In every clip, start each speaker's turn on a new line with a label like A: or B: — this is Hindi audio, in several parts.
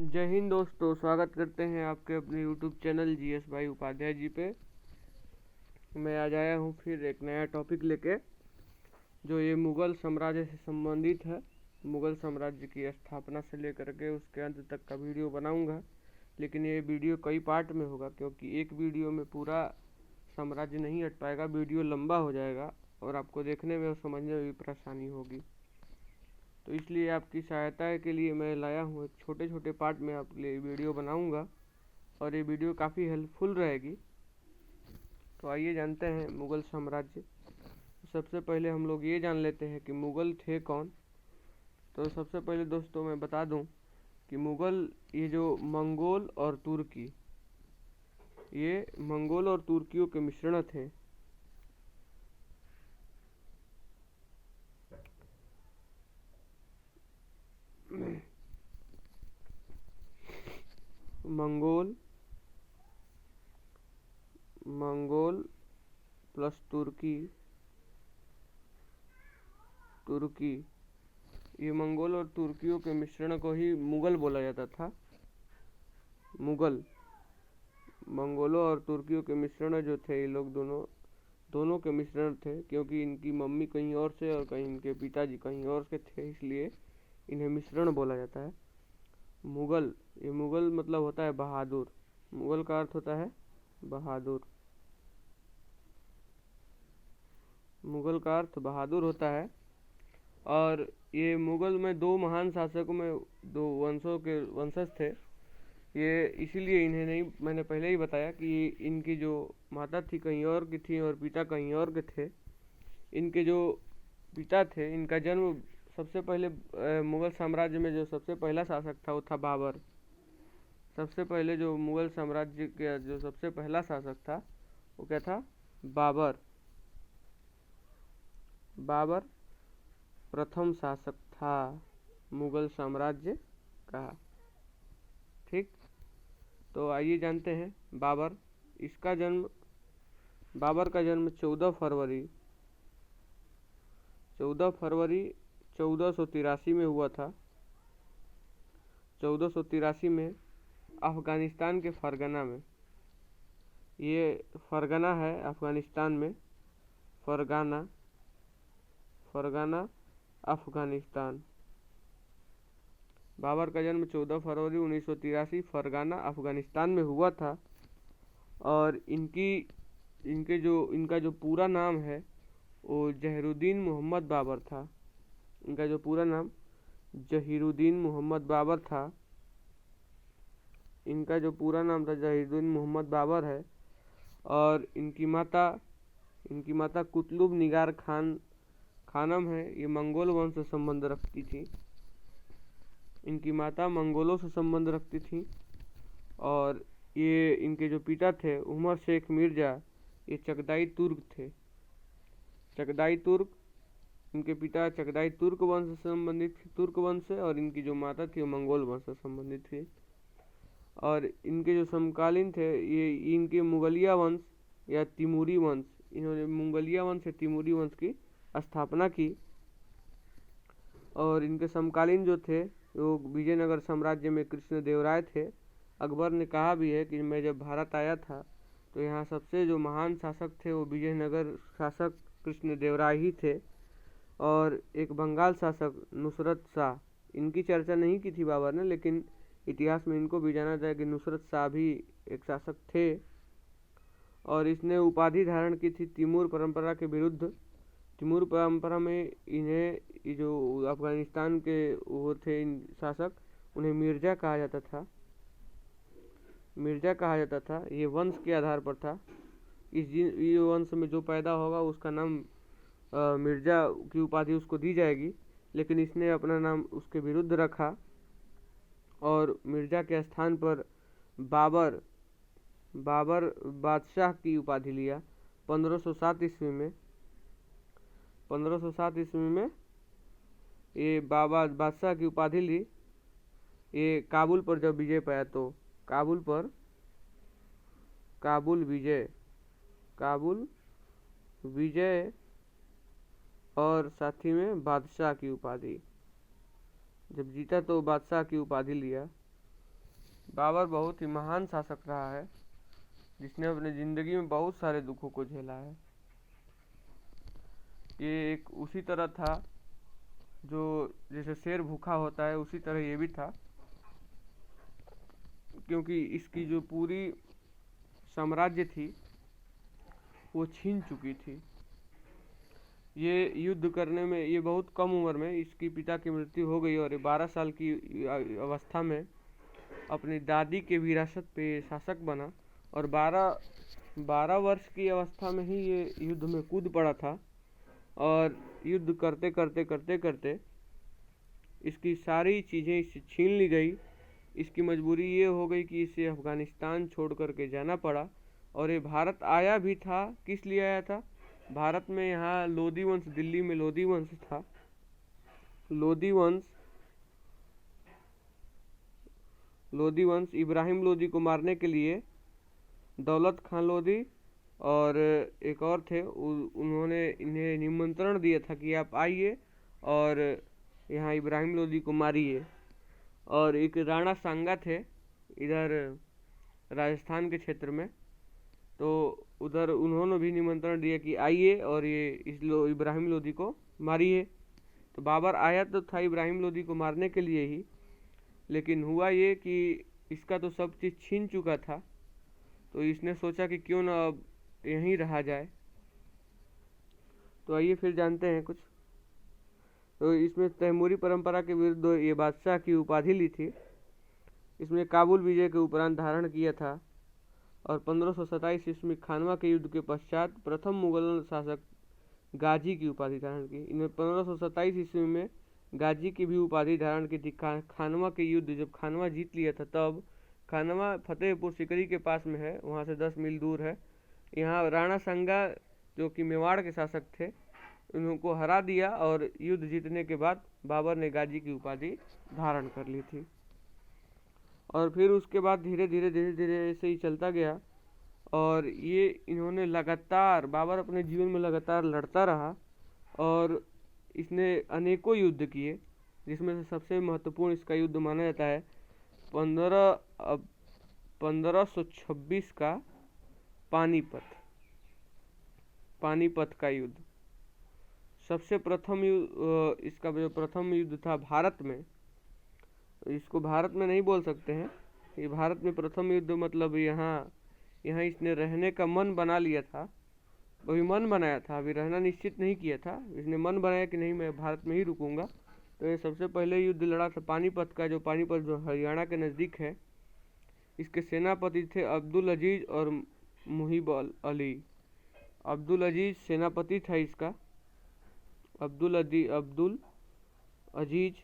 A: जय हिंद दोस्तों, स्वागत करते हैं आपके अपने YouTube चैनल GS भाई उपाध्याय जी पे। मैं आज आया हूँ फिर एक नया टॉपिक लेके, जो ये मुग़ल साम्राज्य से संबंधित है। मुग़ल साम्राज्य की स्थापना से लेकर के उसके अंत तक का वीडियो बनाऊंगा, लेकिन ये वीडियो कई पार्ट में होगा, क्योंकि एक वीडियो में पूरा साम्राज्य नहीं हट पाएगा, वीडियो लंबा हो जाएगा और आपको देखने में और समझने में भी परेशानी होगी। तो इसलिए आपकी सहायता के लिए मैं लाया हूँ, एक छोटे छोटे पार्ट में आपके लिए वीडियो बनाऊंगा और ये वीडियो काफ़ी हेल्पफुल रहेगी। तो आइए जानते हैं मुग़ल साम्राज्य। सबसे पहले हम लोग ये जान लेते हैं कि मुग़ल थे कौन। तो सबसे पहले दोस्तों मैं बता दूं कि मुग़ल ये जो मंगोल और तुर्की, ये मंगोल और तुर्कियों के मिश्रण थे। मंगोल प्लस तुर्की, ये मंगोल और तुर्कियों के मिश्रण को ही मुग़ल बोला जाता था। मुग़ल मंगोलों और तुर्कियों के मिश्रण जो थे, ये लोग दोनों के मिश्रण थे, क्योंकि इनकी मम्मी कहीं और से और कहीं इनके पिताजी कहीं और के थे, इसलिए इन्हें मिश्रण बोला जाता है। मुग़ल, ये मुग़ल मतलब होता है बहादुर। मुग़ल का अर्थ होता है बहादुर। मुग़ल का अर्थ बहादुर होता है। और ये मुग़ल में दो महान शासकों में दो वंशों के वंशज थे। ये इसीलिए इन्हें नहीं, मैंने पहले ही बताया कि इनकी जो माता थी कहीं और की थी और पिता कहीं और के थे। इनके जो पिता थे, इनका जन्म सबसे पहले मुग़ल साम्राज्य में जो सबसे पहला शासक था वो था बाबर। सबसे पहले जो मुग़ल साम्राज्य का जो सबसे पहला शासक था वो क्या था? बाबर। बाबर प्रथम शासक था मुग़ल साम्राज्य का। ठीक, तो आइए जानते हैं बाबर। बाबर का जन्म 14 फरवरी 1483 में हुआ था। 1483 में अफ़गानिस्तान के फरगना में, ये फरगना है अफ़गानिस्तान में, फरगाना अफ़गानिस्तान। बाबर का जन्म 14 फरवरी 1983 फरगाना अफ़गानिस्तान में हुआ था। और इनका जो पूरा नाम है वो जहीरुद्दीन मोहम्मद बाबर था। इनका जो पूरा नाम जहीरुद्दीन मोहम्मद बाबर था। इनका जो पूरा नाम था जहीरुद्दीन मोहम्मद बाबर है। और इनकी माता कुतुब निगार खानम है। ये मंगोल वंश से संबंध रखती थी। इनकी माता मंगोलों से संबंध रखती थी। और ये इनके जो पिता थे उमर शेख मिर्ज़ा, ये चगताई तुर्क थे। चगताई तुर्क, इनके पिता चगताई तुर्क वंश से संबंधित थी, तुर्क वंश से, और इनकी जो माता थी वो मंगोल वंश से संबंधित थी। और इनके जो समकालीन थे, ये इनके मुगलिया वंश या तिमूरी वंश, इन्होंने मुगलिया वंश या तिमूरी वंश की स्थापना की। और इनके समकालीन जो थे वो विजयनगर साम्राज्य में कृष्णदेवराय थे। अकबर ने कहा भी है कि मैं जब भारत आया था तो यहाँ सबसे जो महान शासक थे वो विजयनगर शासक कृष्णदेवराय ही थे। और एक बंगाल शासक नुसरत शाह, इनकी चर्चा नहीं की थी बाबर ने, लेकिन इतिहास में इनको भी जाना जाए कि नुसरत शाह भी एक शासक थे। और इसने उपाधि धारण की थी तिमूर परंपरा के विरुद्ध। तिमूर परंपरा में इन्हें जो अफगानिस्तान के वो थे शासक, उन्हें मिर्ज़ा कहा जाता था। ये वंश के आधार पर था। ये वंश में जो पैदा होगा उसका नाम मिर्ज़ा की उपाधि उसको दी जाएगी, लेकिन इसने अपना नाम उसके विरुद्ध रखा और मिर्ज़ा के स्थान पर बाबर बादशाह की उपाधि लिया। 1507 ईस्वी में ये बादशाह की उपाधि ली। ये काबुल पर जब विजय पाया तो काबुल विजय और साथी में बादशाह की उपाधि, जब जीता तो बादशाह की उपाधि लिया। बाबर बहुत ही महान शासक रहा है, जिसने अपनी ज़िंदगी में बहुत सारे दुखों को झेला है। ये एक उसी तरह था जो जैसे शेर भूखा होता है, उसी तरह ये भी था, क्योंकि इसकी जो पूरी साम्राज्य थी वो छीन चुकी थी। ये युद्ध करने में, ये बहुत कम उम्र में इसकी पिता की मृत्यु हो गई और 12 साल की अवस्था में अपनी दादी के विरासत पे शासक बना, और 12 वर्ष की अवस्था में ही ये युद्ध में कूद पड़ा था। और युद्ध करते करते करते करते इसकी सारी चीज़ें इससे छीन ली गई। इसकी मजबूरी ये हो गई कि इसे अफ़गानिस्तान छोड़ कर के जाना पड़ा। और ये भारत आया भी था, किस लिए आया था? भारत में यहाँ लोधी वंश, दिल्ली में लोधी वंश था। लोधी वंश इब्राहिम लोधी को मारने के लिए दौलत खान लोधी और एक और थे, उन्होंने इन्हें निमंत्रण दिया था कि आप आइए और यहाँ इब्राहिम लोधी को मारिए। और एक राणा सांगा थे इधर राजस्थान के क्षेत्र में, तो उधर उन्होंने भी निमंत्रण दिया कि आइए और ये इब्राहिम लोधी को मारिए। तो बाबर आया तो था इब्राहिम लोधी को मारने के लिए ही, लेकिन हुआ ये कि इसका तो सब चीज़ छीन चुका था, तो इसने सोचा कि क्यों ना अब यहीं रहा जाए। तो आइए फिर जानते हैं कुछ। तो इसमें तैमूरी परंपरा के विरुद्ध ये बादशाह की उपाधि ली थी। इसमें काबुल विजय के उपरांत धारण किया था और 1527 ईस्वी में खानवा के युद्ध के पश्चात प्रथम मुगल शासक गाजी की उपाधि धारण की। इन्हें 1527 ईस्वी में गाजी की भी उपाधि धारण की थी। खानवा के युद्ध, जब खानवा जीत लिया था तब, खानवा फतेहपुर सिकरी के पास में है, वहाँ से 10 मील दूर है। यहाँ राणा सांगा जो कि मेवाड़ के शासक थे, उनको हरा दिया और युद्ध जीतने के बाद बाबर ने गाजी की उपाधि धारण कर ली थी। और फिर उसके बाद धीरे धीरे ऐसे ही चलता गया। और ये इन्होंने लगातार, बाबर अपने जीवन में लगातार लड़ता रहा और इसने अनेकों युद्ध किए, जिसमें से सबसे महत्वपूर्ण इसका युद्ध माना जाता है 1526 का पानीपत का युद्ध। सबसे प्रथम इसका जो प्रथम युद्ध था भारत में, इसको भारत में नहीं बोल सकते हैं, ये भारत में प्रथम युद्ध मतलब यहाँ इसने रहने का मन बना लिया था। अभी मन बनाया था, अभी रहना निश्चित नहीं किया था। इसने मन बनाया कि नहीं, मैं भारत में ही रुकूंगा। तो ये सबसे पहले युद्ध लड़ा था पानीपत का, जो पानीपत जो हरियाणा के नज़दीक है। इसके सेनापति थे अब्दुल अजीज और मुहिब अली। अब्दुल अजीज सेनापति था इसका, अब्दुल अजीज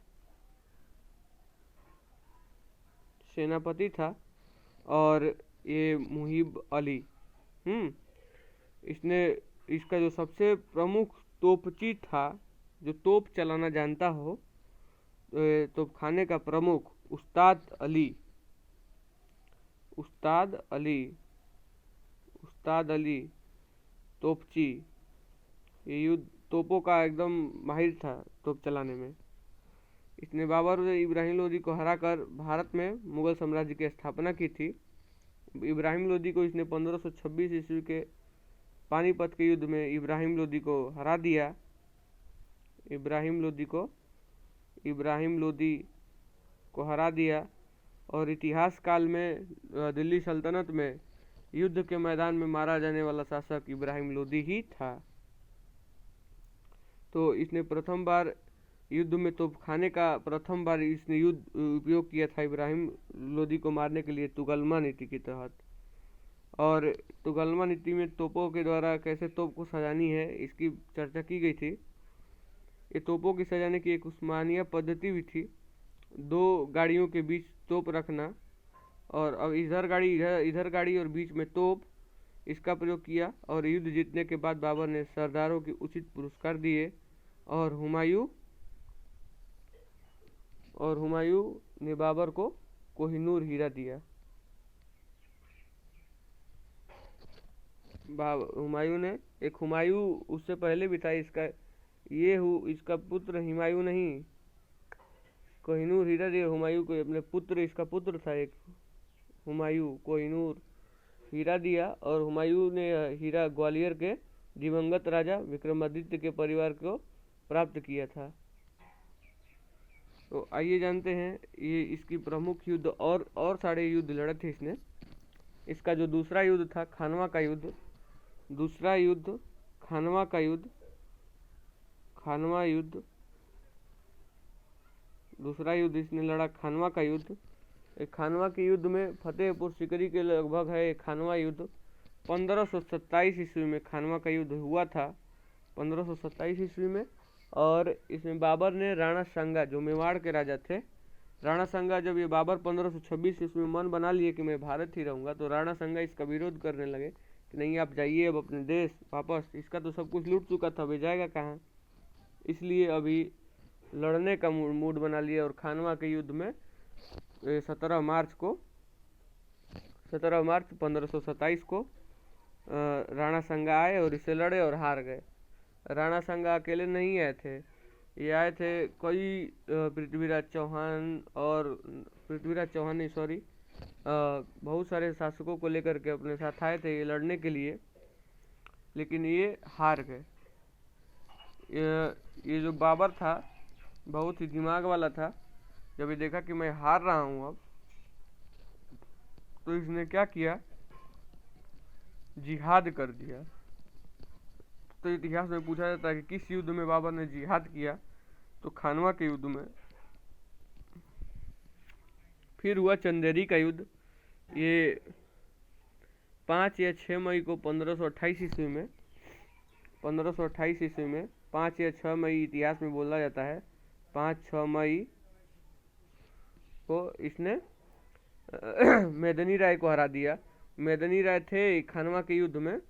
A: सेनापति था, और ये मुहिब अली इसका जो सबसे प्रमुख तोपची था, जो तोप चलाना जानता हो, तोपखाने का प्रमुख उस्ताद अली तोपची। ये युद्ध तोपों का एकदम माहिर था तोप चलाने में। इसने बाबर इब्राहिम लोधी को हराकर भारत में मुगल साम्राज्य की स्थापना की थी। इब्राहिम लोधी को इसने 1526 ईस्वी के पानीपत के युद्ध में इब्राहिम लोधी को हरा दिया। इब्राहिम लोधी को हरा दिया और इतिहास काल में दिल्ली सल्तनत में युद्ध के मैदान में मारा जाने वाला शासक इब्राहिम लोधी ही था। तो इसने प्रथम बार युद्ध में तोपखाने का प्रथम बार इसने युद्ध उपयोग किया था इब्राहिम लोधी को मारने के लिए, तुगलमा नीति के तहत। और तुगलमा नीति में तोपों के द्वारा कैसे तोप को सजानी है, इसकी चर्चा की गई थी। ये तोपों की सजाने की एक उस्मानिया पद्धति भी थी, 2 गाड़ियों के बीच तोप रखना, और अब इधर गाड़ी और बीच में तोप, इसका प्रयोग किया। और युद्ध जीतने के बाद बाबर ने सरदारों की उचित पुरस्कार दिए और हुमायूं ने बाबर को कोहिनूर हीरा दिया। हुमायूं उससे पहले भी था, इसका पुत्र हुमायूं नहीं, कोहिनूर हीरा दिया हुमायूं को, अपने पुत्र, इसका पुत्र था एक हुमायूं कोहिनूर हीरा दिया और हुमायूं ने हीरा ग्वालियर के दिवंगत राजा विक्रमादित्य के परिवार को प्राप्त किया था। तो आइए जानते हैं ये इसकी प्रमुख युद्ध और सारे युद्ध लड़े थे इसने। इसका जो दूसरा युद्ध था खानवा का युद्ध, दूसरा युद्ध खानवा का युद्ध, खानवा युद्ध, दूसरा युद्ध इसने लड़ा खानवा का युद्ध। एक खानवा के युद्ध में फतेहपुर सीकरी के लगभग है खानवा युद्ध। 1527 ईस्वी में खानवा का युद्ध हुआ था, 1527 ईस्वी में। और इसमें बाबर ने राणा सांगा जो मेवाड़ के राजा थे, राणा सांगा जब ये बाबर 1526 ईस्वी में मन बना लिए कि मैं भारत ही रहूँगा, तो राणा सांगा इसका विरोध करने लगे कि नहीं आप जाइए अब अपने देश वापस, इसका तो सब कुछ लूट चुका था, वे जाएगा कहाँ। इसलिए अभी लड़ने का मूड बना लिया और खानवा के युद्ध में 17 मार्च 1527 को राणा सांगा आए और इसे लड़े और हार गए। राणा सांगा अकेले नहीं आए थे, ये आए थे कई पृथ्वीराज चौहान नहीं सॉरी बहुत सारे शासकों को लेकर के अपने साथ आए थे ये लड़ने के लिए, लेकिन ये हार गए। ये जो बाबर था बहुत ही दिमाग वाला था, जब ये देखा कि मैं हार रहा हूँ अब, तो इसने क्या किया, जिहाद कर दिया। तो इतिहास में पूछा जाता है कि किस युद्ध में बाबर ने जिहाद किया, तो खानवा के युद्ध में। फिर हुआ चंदेरी का युद्ध, ये 5 या 6 मई को 1528 ईस्वी में, 1528 ईस्वी में 5 या 6 मई इतिहास में बोला जाता है, 5-6 मई को इसने मेदिनी राय को हरा दिया। मेदिनी राय थे खानवा के युद्ध में,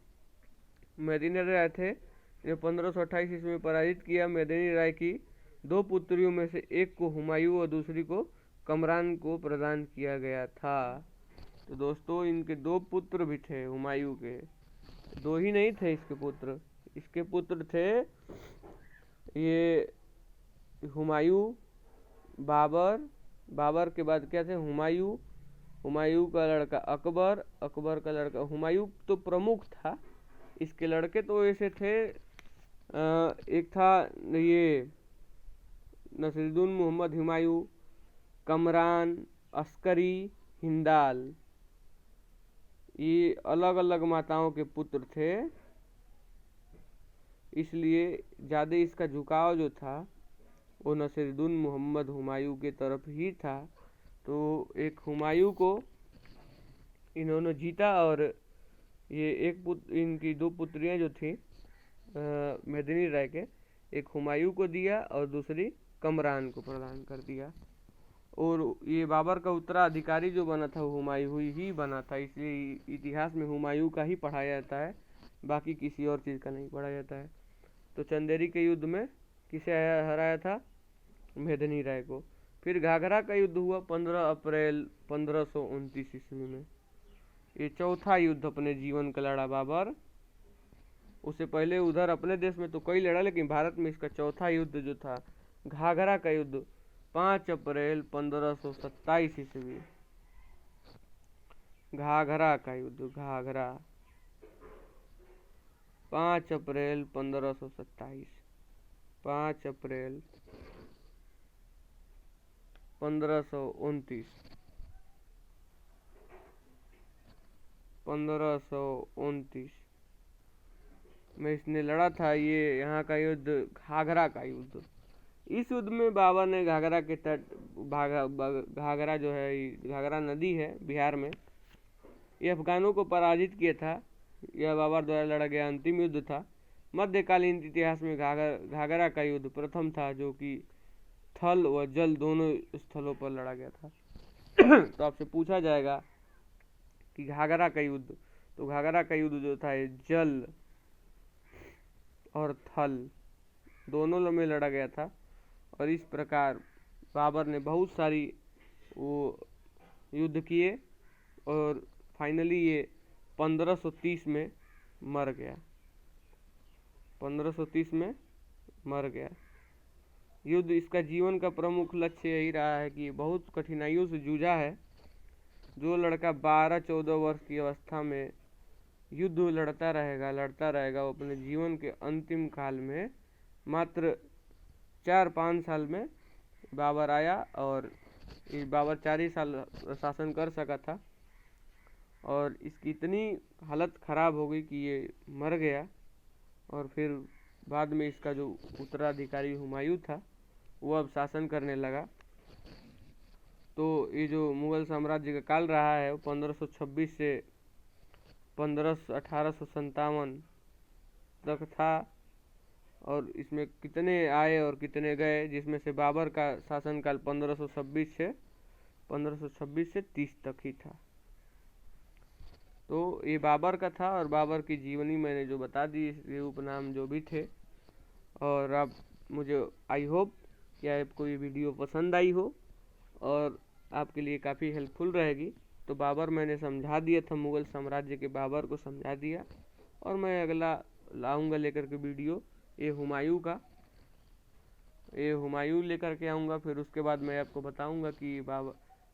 A: मेदिनी राय थे, ने 1528 ईस्वी में पराजित किया। मेदिनी राय की 2 पुत्रियों में से एक को हुमायूं और दूसरी को कमरान को प्रदान किया गया था। तो दोस्तों इनके 2 पुत्र भी थे हुमायूं के, 2 ही नहीं थे इसके पुत्र, इसके पुत्र थे ये हुमायूं, बाबर के बाद क्या थे हुमायूं, हुमायूं का लड़का अकबर, अकबर का लड़का हुमायूं तो प्रमुख था, इसके लड़के तो ऐसे थे एक था ये नसीरुद्दीन मोहम्मद हुमायूं, कमरान, अस्करी, हिंदाल, ये अलग अलग माताओं के पुत्र थे, इसलिए ज़्यादा इसका झुकाव जो था वो नसीरुद्दीन मोहम्मद हुमायूं के तरफ ही था। तो एक हुमायूं को इन्होंने जीता और ये इनकी 2 पुत्रियां जो थी मेदिनी राय के, एक हुमायूं को दिया और दूसरी कमरान को प्रदान कर दिया। और ये बाबर का उत्तराधिकारी जो बना था हुमायूं ही बना था, इसलिए इतिहास में हुमायूं का ही पढ़ाया जाता है, बाकी किसी और चीज़ का नहीं पढ़ाया जाता है। तो चंदेरी के युद्ध में किसे हराया था, मेदिनी राय को। फिर घाघरा का युद्ध हुआ 15 अप्रैल 1529 ईस्वी में, ये चौथा युद्ध अपने जीवन का लड़ा बाबर। उससे पहले उधर अपने देश में तो कई लड़ा, लेकिन भारत में इसका चौथा युद्ध जो था घाघरा का युद्ध 5 अप्रैल 1527 ईस्वी, घाघरा का युद्ध, घाघरा 5 अप्रैल 1527, 5 अप्रैल 1529, 1529 में इसने लड़ा था ये यहाँ का युद्ध, घाघरा का युद्ध। इस युद्ध में बाबर ने घाघरा के तट, घाघरा जो है घाघरा नदी है बिहार में, ये अफगानों को पराजित किया था। यह बाबर द्वारा लड़ा गया अंतिम युद्ध था। मध्यकालीन इतिहास में घाघरा का युद्ध प्रथम था, जो कि थल व जल दोनों स्थलों पर लड़ा गया था। तो आपसे पूछा जाएगा कि घाघरा का युद्ध, तो घाघरा का युद्ध जो था ये जल और थल दोनों में लड़ा गया था। और इस प्रकार बाबर ने बहुत सारी वो युद्ध किए और फाइनली ये 1530 में मर गया, 1530 में मर गया। युद्ध इसका जीवन का प्रमुख लक्ष्य यही रहा है कि बहुत कठिनाइयों से जूझा है जो लड़का 12-14 वर्ष की अवस्था में युद्ध लड़ता रहेगा वो अपने जीवन के अंतिम काल में मात्र 4-5 साल में बाबर आया, और बाबर 4 ही साल शासन कर सका था, और इसकी इतनी हालत ख़राब हो गई कि ये मर गया। और फिर बाद में इसका जो उत्तराधिकारी हुमायूं था वो अब शासन करने लगा। तो ये जो मुग़ल साम्राज्य का काल रहा है वो 1526 से 1857 तक था, और इसमें कितने आए और कितने गए, जिसमें से बाबर का शासनकाल 1526 से 30 तक ही था। तो ये बाबर का था, और बाबर की जीवनी मैंने जो बता दी, ये उपनाम जो भी थे। और अब मुझे आई होप कि आपको ये वीडियो पसंद आई हो और आपके लिए काफ़ी हेल्पफुल रहेगी। तो बाबर मैंने समझा दिया था, मुग़ल साम्राज्य के बाबर को समझा दिया, और मैं अगला लाऊंगा लेकर के वीडियो ये हुमायूं लेकर के आऊँगा। फिर उसके बाद मैं आपको बताऊंगा कि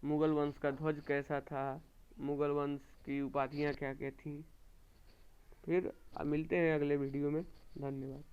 A: मुग़ल वंश का ध्वज कैसा था, मुग़ल वंश की उपाधियाँ क्या क्या थीं। फिर मिलते हैं अगले वीडियो में। धन्यवाद।